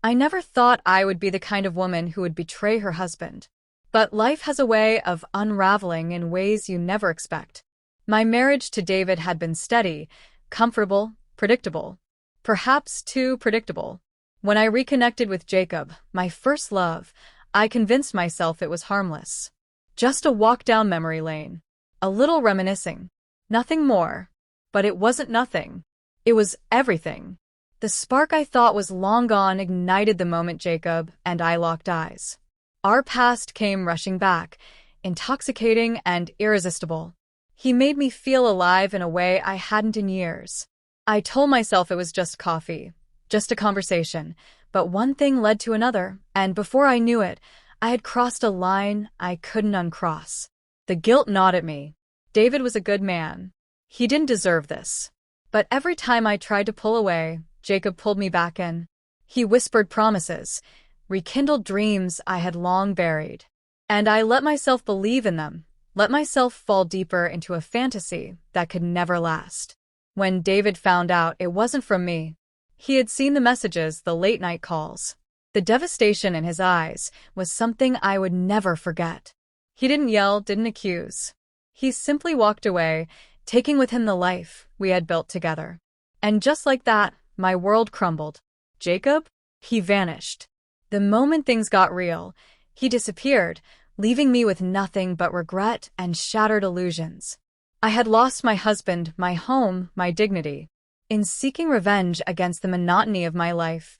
I never thought I would be the kind of woman who would betray her husband. But life has a way of unraveling in ways you never expect. My marriage to David had been steady, comfortable, predictable. Perhaps too predictable. When I reconnected with Jacob, my first love, I convinced myself it was harmless. Just a walk down memory lane. A little reminiscing. Nothing more. But it wasn't nothing. It was everything. The spark I thought was long gone ignited the moment Jacob and I locked eyes. Our past came rushing back, intoxicating and irresistible. He made me feel alive in a way I hadn't in years. I told myself it was just coffee, just a conversation, but one thing led to another, and before I knew it, I had crossed a line I couldn't uncross. The guilt gnawed at me. David was a good man. He didn't deserve this. But every time I tried to pull away, Jacob pulled me back in. He whispered promises, rekindled dreams I had long buried. And I let myself believe in them, let myself fall deeper into a fantasy that could never last. When David found out, it wasn't from me. He had seen the messages, the late-night calls. The devastation in his eyes was something I would never forget. He didn't yell, didn't accuse. He simply walked away, taking with him the life we had built together. And just like that, my world crumbled. Jacob? He vanished. The moment things got real, he disappeared, leaving me with nothing but regret and shattered illusions. I had lost my husband, my home, my dignity. In seeking revenge against the monotony of my life,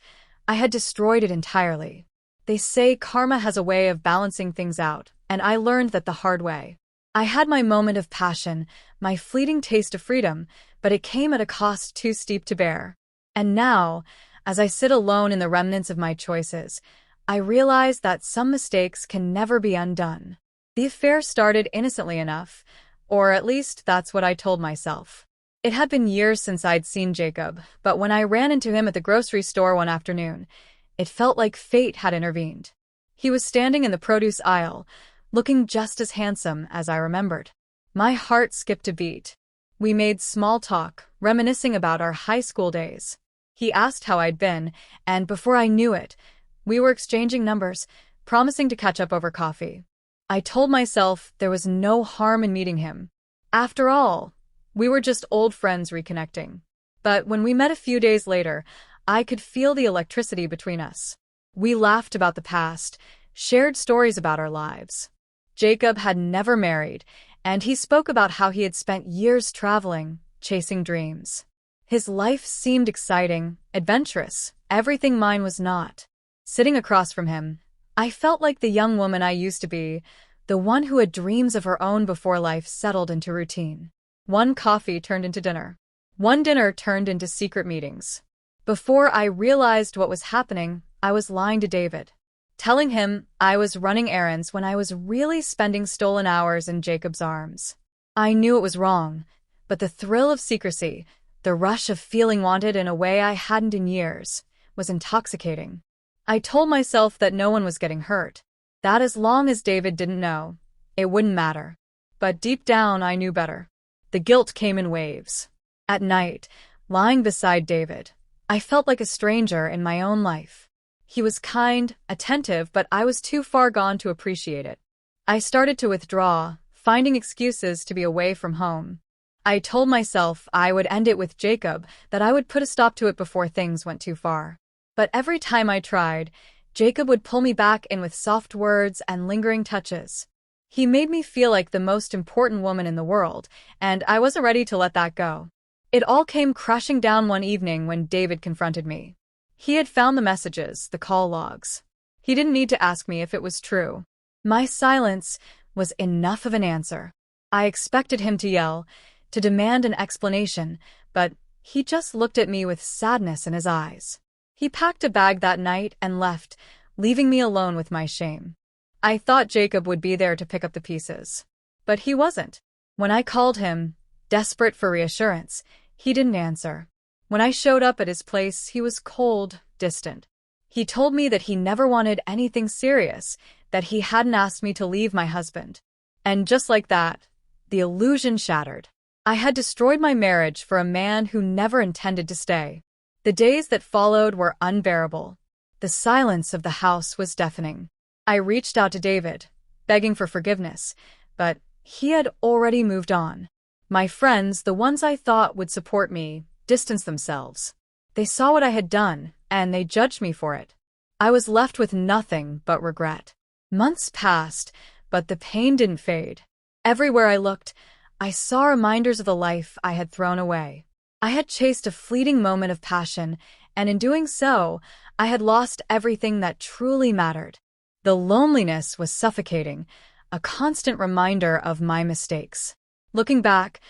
I had destroyed it entirely. They say karma has a way of balancing things out, and I learned that the hard way. I had my moment of passion, my fleeting taste of freedom, but it came at a cost too steep to bear. And now, as I sit alone in the remnants of my choices, I realize that some mistakes can never be undone. The affair started innocently enough, or at least that's what I told myself. It had been years since I'd seen Jacob, but when I ran into him at the grocery store one afternoon, it felt like fate had intervened. He was standing in the produce aisle, looking just as handsome as I remembered. My heart skipped a beat. We made small talk, reminiscing about our high school days. He asked how I'd been, and before I knew it, we were exchanging numbers, promising to catch up over coffee. I told myself there was no harm in meeting him. After all, we were just old friends reconnecting. But when we met a few days later, I could feel the electricity between us. We laughed about the past, shared stories about our lives. Jacob had never married, and he spoke about how he had spent years traveling, chasing dreams. His life seemed exciting, adventurous, everything mine was not. Sitting across from him, I felt like the young woman I used to be, the one who had dreams of her own before life settled into routine. One coffee turned into dinner. One dinner turned into secret meetings. Before I realized what was happening, I was lying to David, telling him I was running errands when I was really spending stolen hours in Jacob's arms. I knew it was wrong, but the thrill of secrecy, the rush of feeling wanted in a way I hadn't in years, was intoxicating. I told myself that no one was getting hurt, that as long as David didn't know, it wouldn't matter. But deep down, I knew better. The guilt came in waves. At night, lying beside David, I felt like a stranger in my own life. He was kind, attentive, but I was too far gone to appreciate it. I started to withdraw, finding excuses to be away from home. I told myself I would end it with Jacob, that I would put a stop to it before things went too far. But every time I tried, Jacob would pull me back in with soft words and lingering touches. He made me feel like the most important woman in the world, and I wasn't ready to let that go. It all came crashing down one evening when David confronted me. He had found the messages, the call logs. He didn't need to ask me if it was true. My silence was enough of an answer. I expected him to yell, to demand an explanation, but he just looked at me with sadness in his eyes. He packed a bag that night and left, leaving me alone with my shame. I thought Jacob would be there to pick up the pieces. But he wasn't. When I called him, desperate for reassurance, he didn't answer. When I showed up at his place, he was cold, distant. He told me that he never wanted anything serious, that he hadn't asked me to leave my husband. And just like that, the illusion shattered. I had destroyed my marriage for a man who never intended to stay. The days that followed were unbearable. The silence of the house was deafening. I reached out to David, begging for forgiveness, but he had already moved on. My friends, the ones I thought would support me, distanced themselves. They saw what I had done, and they judged me for it. I was left with nothing but regret. Months passed, but the pain didn't fade. Everywhere I looked, I saw reminders of the life I had thrown away. I had chased a fleeting moment of passion, and in doing so, I had lost everything that truly mattered. The loneliness was suffocating, a constant reminder of my mistakes. Looking back,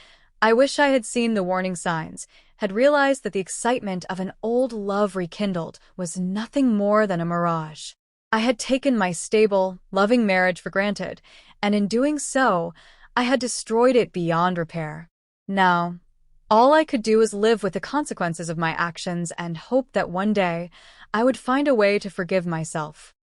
I wish I had seen the warning signs, had realized that the excitement of an old love rekindled was nothing more than a mirage. I had taken my stable, loving marriage for granted, and in doing so, I had destroyed it beyond repair. Now, all I could do was live with the consequences of my actions and hope that one day I would find a way to forgive myself.